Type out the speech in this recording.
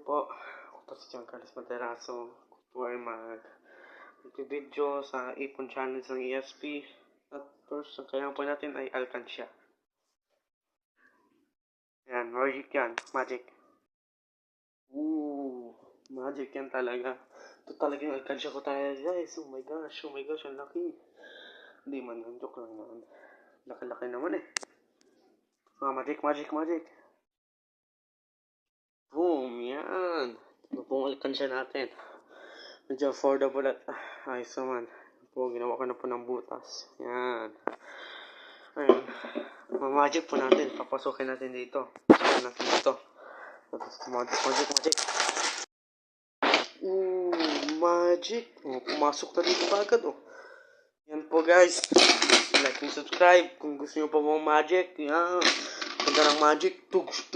po. Ako po si John Carlos Materaso. Ako po ay mag-video sa Ipon Channels ng ESP. At first, ang kailangan po natin ay alkansya. Ayan, magic yan. Magic. Magic yan talaga. Ito talaga yung alkansya ko tayo, guys. Oh my gosh, ang laki. Hindi man yun, joke lang naman. Laki-laki naman eh. Magic. Boom, yan. Ito pong alkansya natin. Medyo affordable at ayos naman. Po, ginawa ko na po ng butas. Yan. Ayun. Magic po natin. Papasukin natin dito. Papasukin natin dito. Magic. Magic. Pumasok na dito agad Yan po guys. Like and subscribe kung gusto nyo pa mga magic. Yan. Ganda ng magic. Tugs.